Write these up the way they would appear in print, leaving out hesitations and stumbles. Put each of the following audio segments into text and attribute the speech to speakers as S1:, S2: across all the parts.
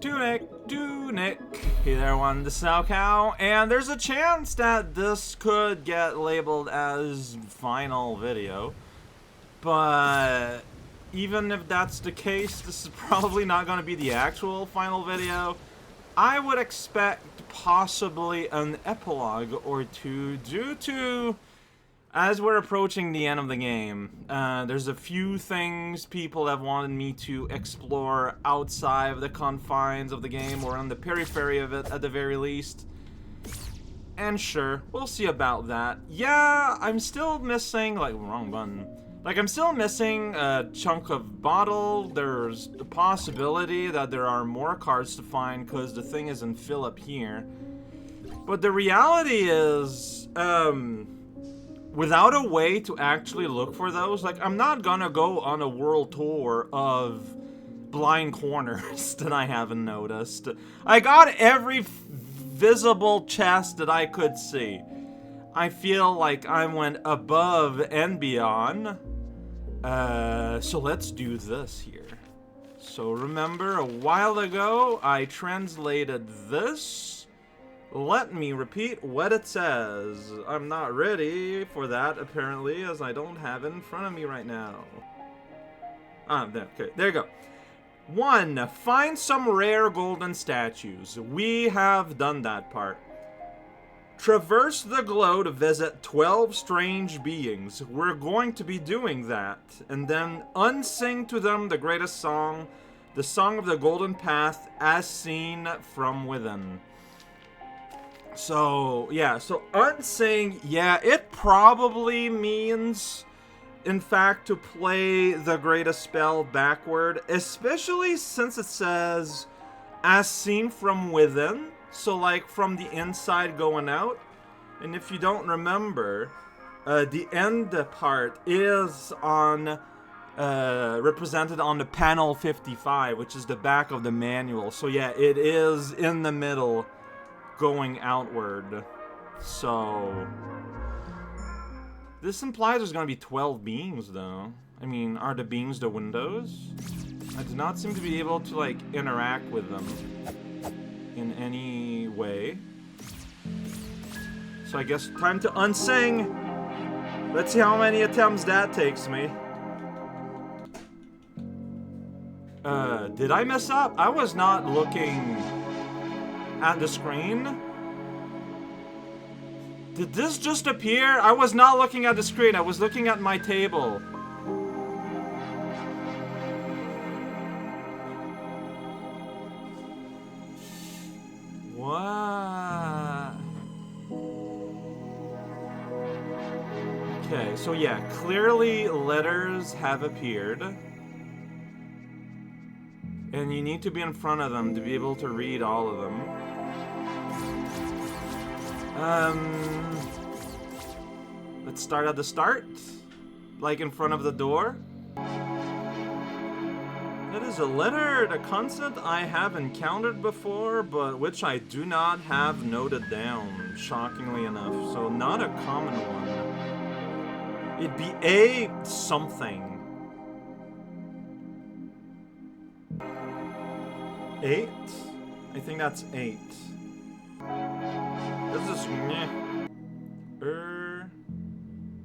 S1: TUNIC. Hey there, one, this is Cow, and there's a chance that this could get labeled as final video. But even if that's the case, this is probably not going to be the actual final video. I would expect possibly an epilogue or two due to, as we're approaching the end of the game, there's a few things people have wanted me to explore outside of the confines of the game, or on the periphery of it at the very least. And sure, we'll see about that. Yeah, I'm still missing, like, wrong button. Like, I'm still missing a chunk of bottle. There's the possibility that there are more cards to find because the thing isn't fill up here. But the reality is, without a way to actually look for those, like, I'm not gonna go on a world tour of blind corners that I haven't noticed. I got every visible chest that I could see. I feel like I went above and beyond. So let's do this here. So remember, a while ago, I translated this. Let me repeat what it says. I'm not ready for that, apparently, as I don't have it in front of me right now. Okay, there you go. 1. Find some rare golden statues. We have done that part. Traverse the glow to visit 12 strange beings. We're going to be doing that. And then unsing to them the greatest song, the song of the golden path as seen from within. So, yeah, so unsing, yeah, it probably means, in fact, to play the greatest spell backward, especially since it says, as seen from within, so like from the inside going out. And if you don't remember, the end part is on, represented on the panel 55, which is the back of the manual. So yeah, it is in the middle, going outward. So this implies there's gonna be 12 beings, though. I mean, are the beings the windows? I do not seem to be able to, like, interact with them in any way. So I guess time to unsing. Let's see how many attempts that takes me. Did I mess up? I was not looking at the screen. Did this just appear? I was not looking at the screen. I was looking at my table. What? Okay, so yeah, clearly letters have appeared. And you need to be in front of them to be able to read all of them. Let's start at the start. Like in front of the door. That is a letter, the consonant I have encountered before, but which I do not have noted down, shockingly enough. So not a common one. It'd be a something. 8? I think that's 8. This is meh.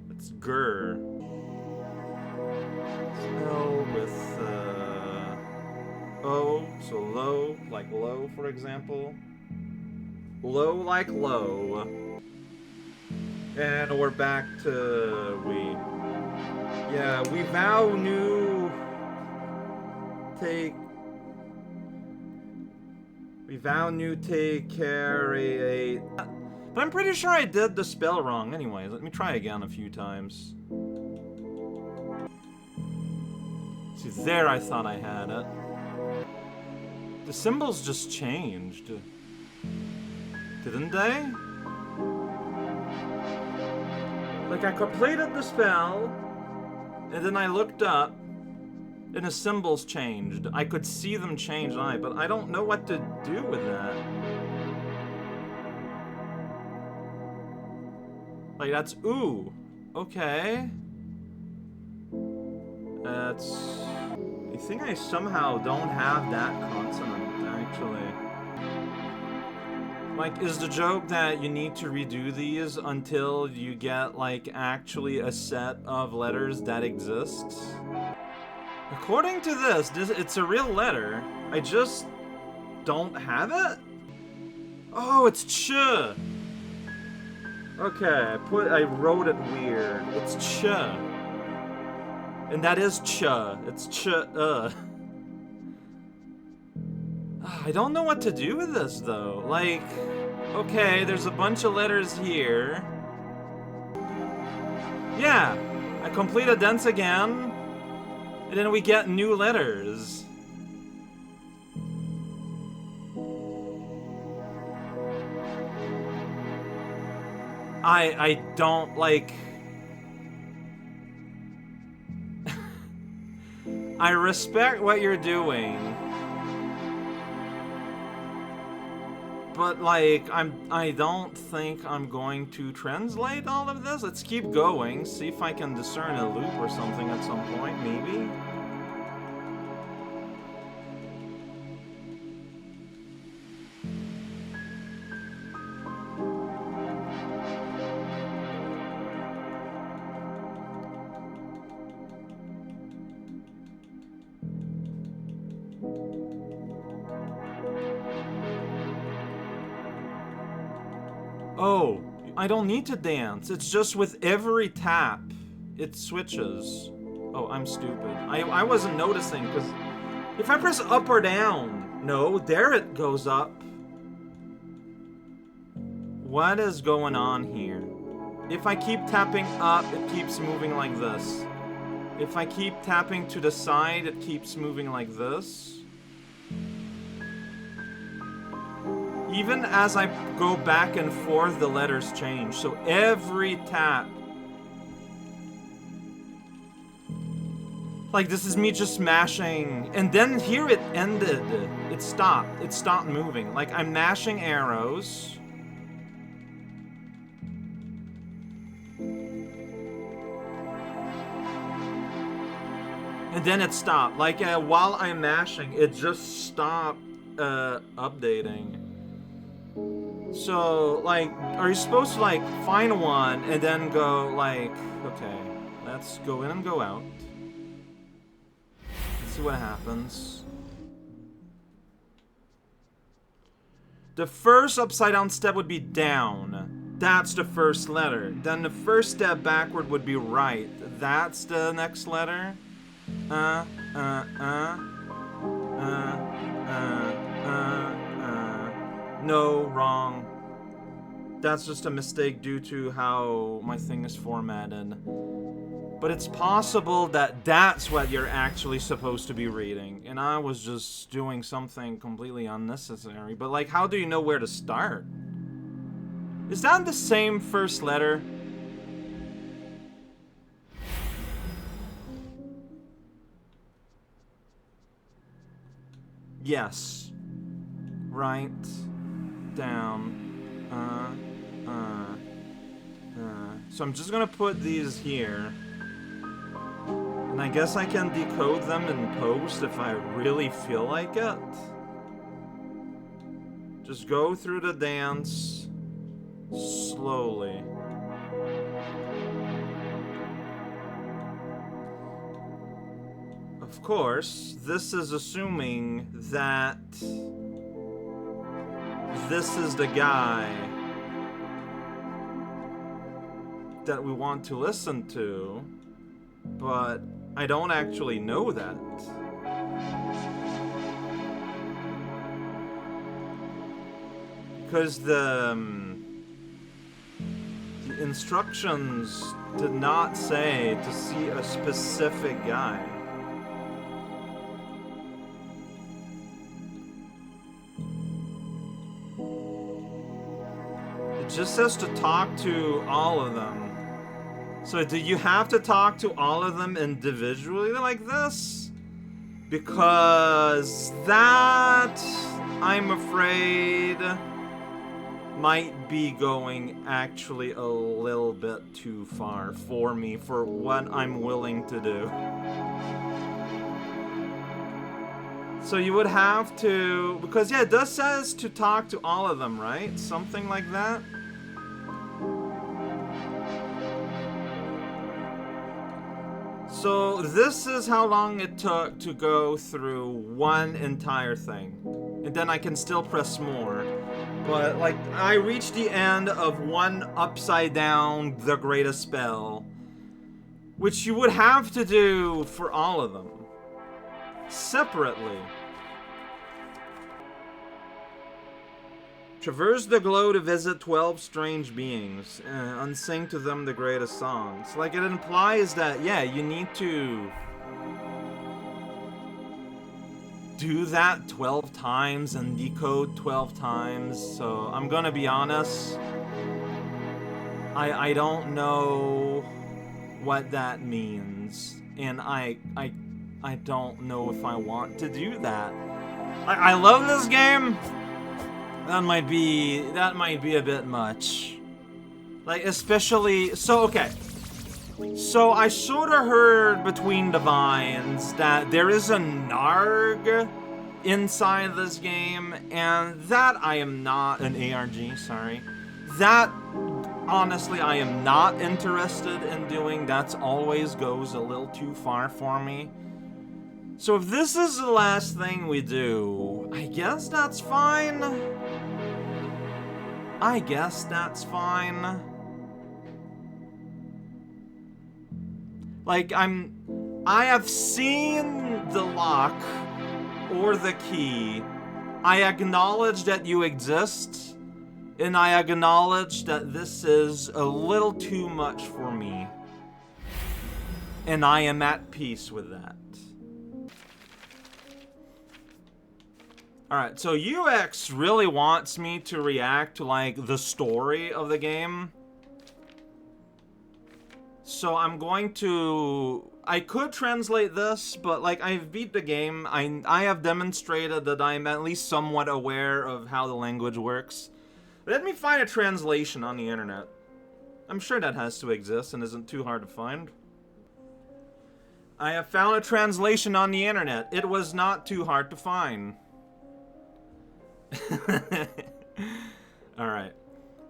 S1: It's gur. Spell with O, so low, like low, for example. Low like low. And we're back to we. Yeah, we vow new take. We vow new take carry. But I'm pretty sure I did the spell wrong anyways. Let me try again a few times. See, there I thought I had it. The symbols just changed. Didn't they? Like, I completed the spell, and then I looked up, and the symbols changed. I could see them change, but I don't know what to do with that. Like, that's ooh. Okay. That's... I think I somehow don't have that consonant, actually. Like, is the joke that you need to redo these until you get, like, actually a set of letters that exists? According to this, it's a real letter. I just don't have it? Oh, it's ch. Okay, I wrote it weird. It's ch. And that is ch. It's ch. I don't know what to do with this, though. Like, okay, there's a bunch of letters here. Yeah, I complete a dance again, and then we get new letters. I don't, like... I respect what you're doing. But, like, I don't think I'm going to translate all of this. Let's keep going, see if I can discern a loop or something at some point, maybe. Oh, I don't need to dance. It's just with every tap, it switches. Oh, I'm stupid. I wasn't noticing, because if I press up or down... No, there it goes up. What is going on here? If I keep tapping up, it keeps moving like this. If I keep tapping to the side, it keeps moving like this. Even as I go back and forth, the letters change. So every tap... Like, this is me just mashing. And then here it ended. It stopped. It stopped moving. Like, I'm mashing arrows. And then it stopped. Like, while I'm mashing, it just stopped updating. So, like, are you supposed to, like, find one and then go, like, okay, let's go in and go out. Let's see what happens. The first upside down step would be down. That's the first letter. Then the first step backward would be right. That's the next letter. No, wrong. That's just a mistake due to how my thing is formatted. But it's possible that that's what you're actually supposed to be reading. And I was just doing something completely unnecessary. But, like, how do you know where to start? Is that the same first letter? Yes. Right. Down. So I'm just gonna put these here. And I guess I can decode them in post if I really feel like it. Just go through the dance slowly. Of course, this is assuming that this is the guy that we want to listen to, but I don't actually know that. Because the instructions did not say to see a specific guy. It just says to talk to all of them. So do you have to talk to all of them individually like this? Because that, I'm afraid, might be going actually a little bit too far for me, for what I'm willing to do. So you would have to, because yeah, it does says to talk to all of them, right? Something like that. So this is how long it took to go through one entire thing. And then I can still press more. But like, I reached the end of one upside down, the greatest spell. Which you would have to do for all of them. Separately. Traverse the glow to visit 12 strange beings and sing to them the greatest songs. Like, it implies that, yeah, you need to do that 12 times and decode 12 times. So I'm gonna be honest, I don't know what that means, and I don't know if I want to do that. I love this game. That might be a bit much. Like, especially, so okay. So I sort of heard between the vines that there is a Narg inside this game, and that I am not an ARG, sorry. That honestly I am not interested in doing. That's always goes a little too far for me. So if this is the last thing we do, I guess that's fine. I guess that's fine. Like, I have seen the lock or the key. I acknowledge that you exist, and I acknowledge that this is a little too much for me. And I am at peace with that. Alright, so UX really wants me to react to, like, the story of the game. So I'm going to... I could translate this, but, like, I've beat the game. I have demonstrated that I'm at least somewhat aware of how the language works. Let me find a translation on the internet. I'm sure that has to exist and isn't too hard to find. I have found a translation on the internet. It was not too hard to find. Alright.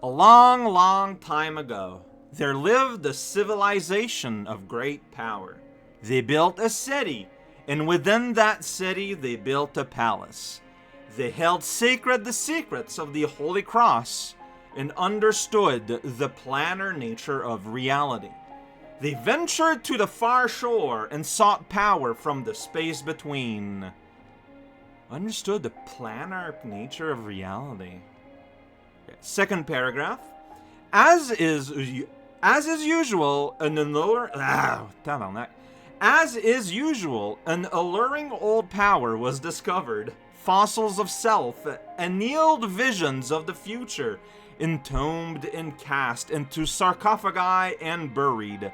S1: A long, long time ago, there lived a civilization of great power. They built a city, and within that city they built a palace. They held sacred the secrets of the Holy Cross and understood the planar nature of reality. They ventured to the far shore and sought power from the space between. Understood the planar nature of reality. Okay. Second paragraph. As is usual, an alluring old power was discovered. Fossils of self, annealed visions of the future, entombed and cast into sarcophagi and buried.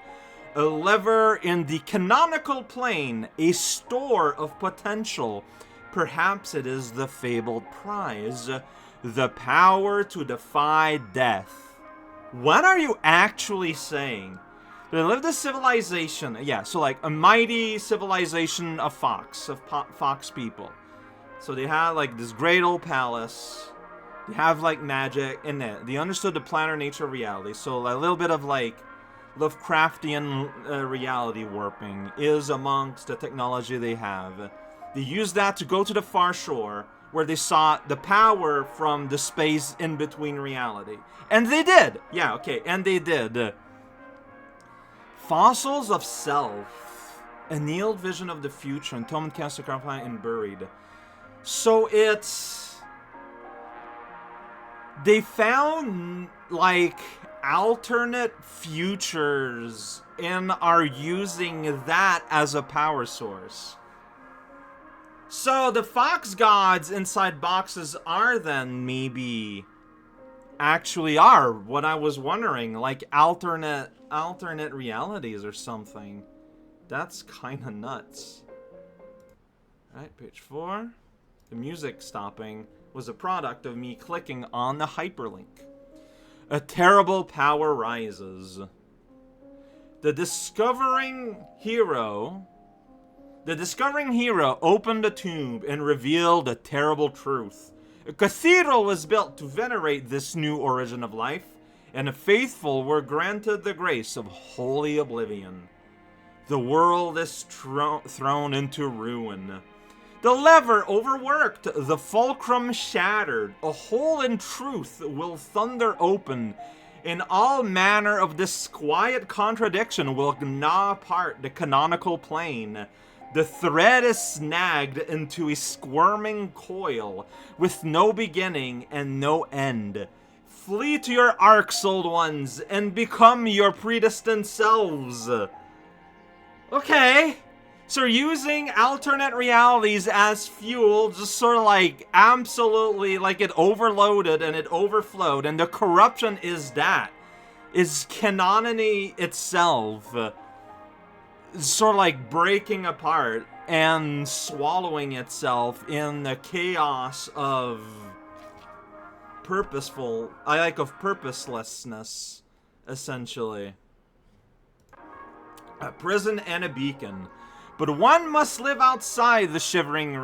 S1: A lever in the canonical plane, a store of potential. Perhaps it is the fabled prize, the power to defy death. What are you actually saying? They lived a civilization, yeah, so like a mighty civilization of fox people. So they had like this great old palace, they have like magic, and they understood the planar nature of reality, so a little bit of like Lovecraftian reality warping is amongst the technology they have. They used that to go to the far shore, where they sought the power from the space in between reality. And they did! Yeah, okay, and they did. Fossils of self. Annealed vision of the future, entombed, cast, sarcophagi, and buried. So it's... They found, like, alternate futures and are using that as a power source. So the fox gods inside boxes are then maybe actually are what I was wondering, like alternate realities or something. That's kind of nuts. Alright, page 4. The music stopping was a product of me clicking on the hyperlink. A terrible power rises. The discovering hero The discovering hero opened the tomb and revealed a terrible truth. A cathedral was built to venerate this new origin of life, and the faithful were granted the grace of holy oblivion. The world is thrown into ruin. The lever overworked, the fulcrum shattered, a hole in truth will thunder open, and all manner of disquiet contradiction will gnaw apart the canonical plane. The thread is snagged into a squirming coil, with no beginning and no end. Flee to your arcs, old ones, and become your predestined selves. Okay. So using alternate realities as fuel, just sort of like absolutely like it overloaded and it overflowed, and the corruption is canonity itself sort of like breaking apart and swallowing itself in the chaos of purposelessness, essentially. A prison and a beacon. But one must live outside the shivering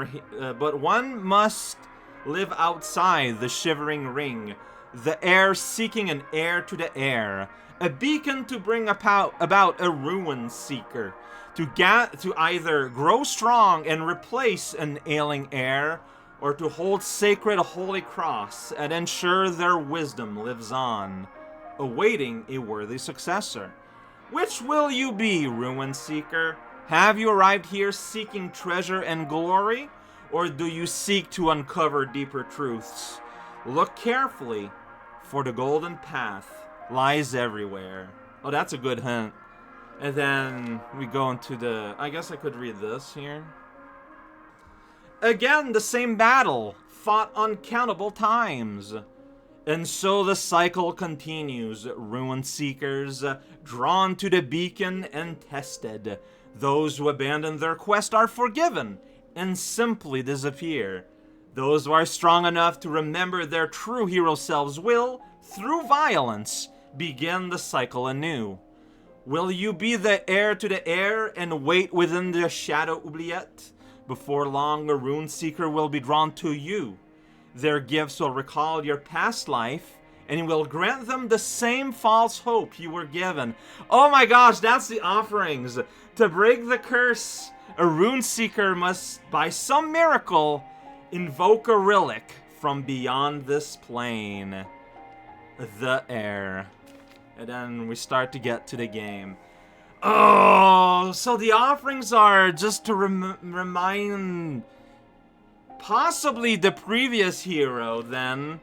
S1: ring, the air seeking an heir to the air, a beacon to bring about a ruin seeker, to either grow strong and replace an ailing heir, or to hold sacred a holy cross and ensure their wisdom lives on, awaiting a worthy successor. Which will you be, ruin seeker? Have you arrived here seeking treasure and glory, or do you seek to uncover deeper truths? Look carefully, for the golden path lies everywhere. Oh, that's a good hint. And then we go into the... I guess I could read this here. Again, the same battle, fought uncountable times. And so the cycle continues, ruin seekers, drawn to the beacon and tested. Those who abandon their quest are forgiven and simply disappear. Those who are strong enough to remember their true hero selves will, through violence, begin the cycle anew. Will you be the heir to the heir and wait within the shadow oubliette? Before long, a rune seeker will be drawn to you. Their gifts will recall your past life, and will grant them the same false hope you were given. Oh my gosh, that's the offerings. To break the curse, a rune seeker must, by some miracle, invoke a relic from beyond this plane. The air. And then we start to get to the game. Oh, so the offerings are just to remind possibly the previous hero, then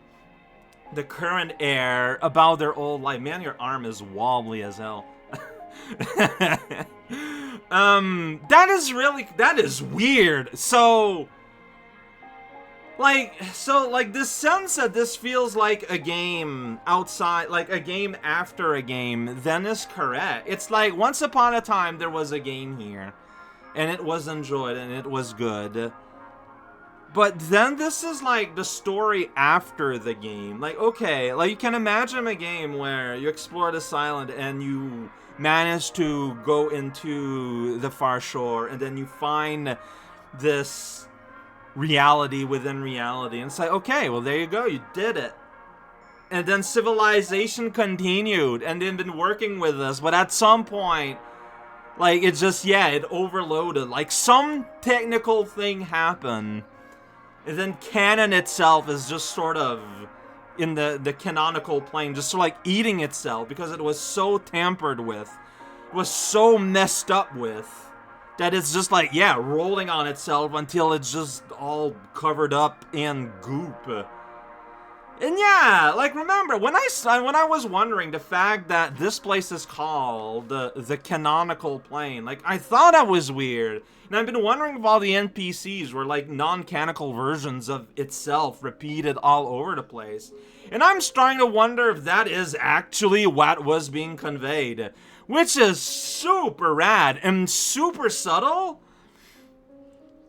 S1: the current heir, about their old life. Man, your arm is wobbly as hell. That is weird. So this sense that this feels like a game outside, like a game after a game, then is correct. It's like once upon a time there was a game here, and it was enjoyed and it was good. But then this is like the story after the game. Like, okay, like you can imagine a game where you explore this island and you manage to go into the far shore, and then you find this reality within reality, and it's like, okay, well, there you go, you did it. And then civilization continued, and they've been working with us, but at some point, like, it just, yeah, it overloaded. Like, some technical thing happened, and then canon itself is just sort of in the canonical plane, just sort of like eating itself, because it was so tampered with, it was so messed up with, that it's just like, yeah, rolling on itself until it's just all covered up in goop. And yeah, like, remember, when I was wondering the fact that this place is called the canonical plane, like, I thought that was weird. And I've been wondering if all the NPCs were like non-canonical versions of itself repeated all over the place. And I'm starting to wonder if that is actually what was being conveyed. Which is super rad and super subtle.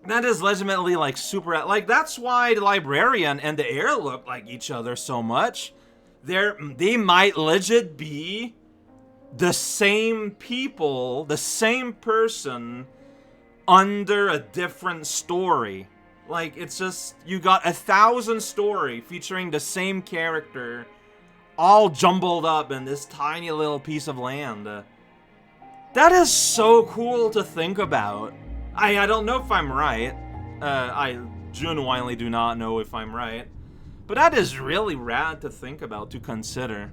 S1: That is legitimately like super rad. Like, that's why the librarian and the heir look like each other so much. They might legit be the same people, the same person under a different story. Like, it's just, you got 1,000 story featuring the same character, all jumbled up in this tiny little piece of land. That is so cool to think about. I don't know if I'm right. I genuinely do not know if I'm right. But that is really rad to think about, to consider.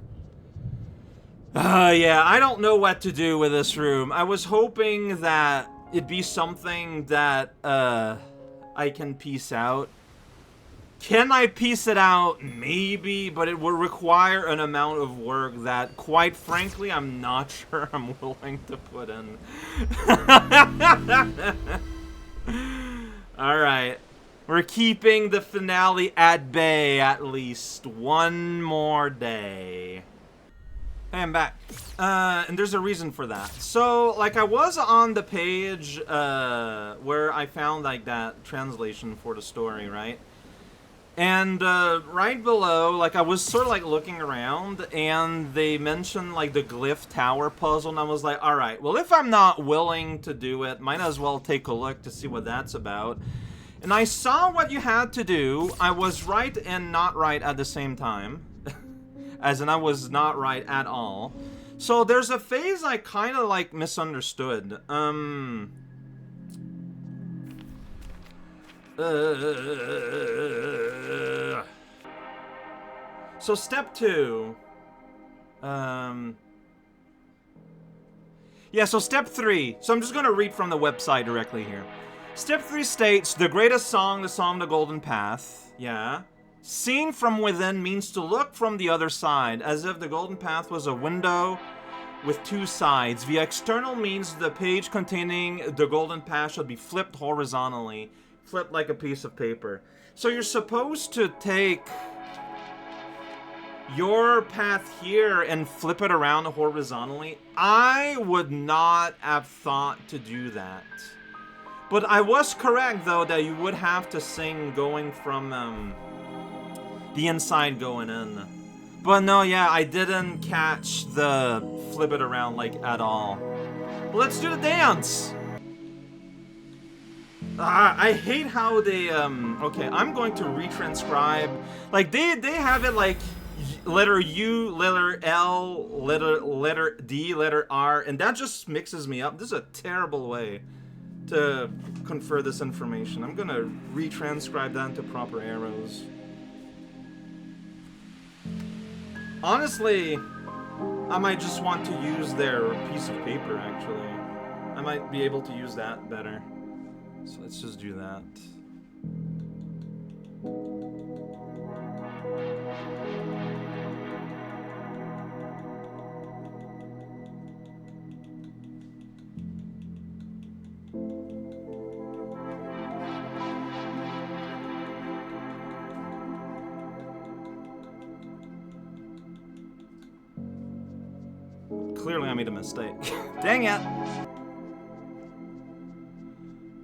S1: Yeah, I don't know what to do with this room. I was hoping that it'd be something that, I can piece out. Can I piece it out? Maybe, but it would require an amount of work that, quite frankly, I'm not sure I'm willing to put in. Alright. We're keeping the finale at bay at least one more day. Hey, I'm back. And there's a reason for that. So, like, I was on the page where I found, like, that translation for the story, right? And right below, like, I was sort of, like, looking around, and they mentioned, like, the glyph tower puzzle, and I was like, alright, well, if I'm not willing to do it, might as well take a look to see what that's about. And I saw what you had to do. I was right and not right at the same time. As in, I was not right at all. So there's a phase I kind of, like, misunderstood. So step 2. Yeah, so step 3. So I'm just going to read from the website directly here. Step 3 states, the greatest song, the song The Golden Path. Yeah. Seen from within means to look from the other side, as if the Golden Path was a window with 2 sides. The external means the page containing the Golden Path should be flipped horizontally. Flipped like a piece of paper. So you're supposed to take your path here and flip it around horizontally. I would not have thought to do that. But I was correct, though, that you would have to sing going from, the inside going in. But no, yeah, I didn't catch the flip it around, like, at all. Let's do the dance! I hate how they, okay, I'm going to retranscribe. Like, they have it, like, letter U, letter L, letter D, letter R, and that just mixes me up. This is a terrible way to confer this information. I'm gonna retranscribe that into proper arrows. Honestly, I might just want to use their piece of paper, actually. I might be able to use that better. So let's just do that. Clearly I made a mistake. Dang it!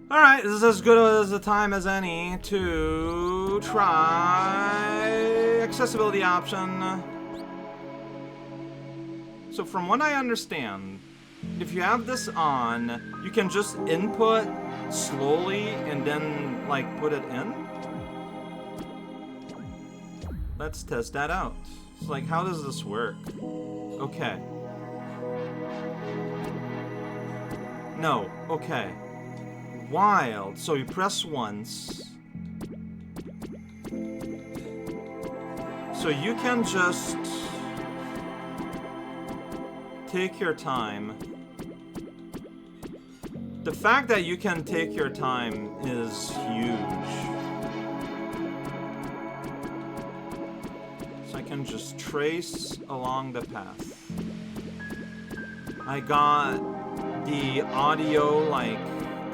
S1: Alright, this is as good as a time as any to try accessibility option. So from what I understand, if you have this on, you can just input slowly and then, like, put it in. Let's test that out. It's like, how does this work? Okay. No, okay. Wild. So you press once. So you can just take your time. The fact that you can take your time is huge. So I can just trace along the path. I got the audio, like,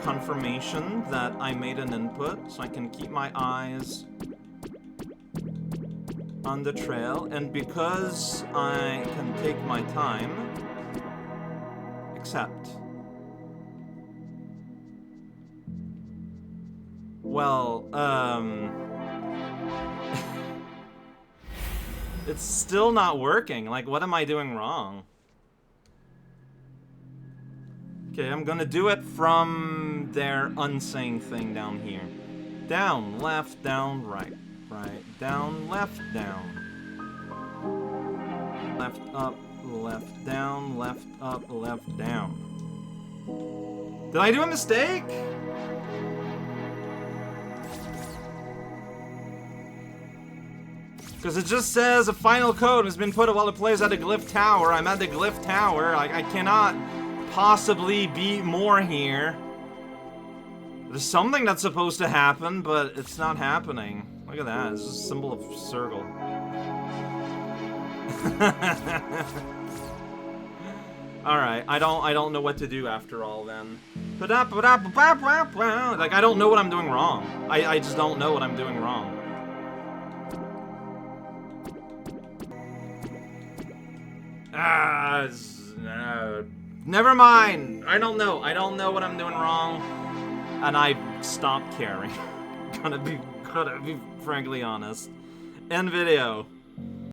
S1: confirmation that I made an input, so I can keep my eyes on the trail, and because I can take my time, accept. Well, it's still not working. Like, what am I doing wrong? Okay, I'm gonna do it from their unsaying thing down here. Down, left, down, right. Right, down, left, down. Left, up, left, down, left, up, left, down. Did I do a mistake? Because it just says a final code has been put while it plays at a glyph tower. I'm at the glyph tower. Like, I cannot possibly be more here. There's something that's supposed to happen, but it's not happening. Look at that. It's just a symbol of circle. Alright, I don't know what to do after all then. Like, I don't know what I'm doing wrong. I just don't know what I'm doing wrong. Never mind. I don't know. I don't know what I'm doing wrong, and I stopped caring. Gonna be frankly honest. End video.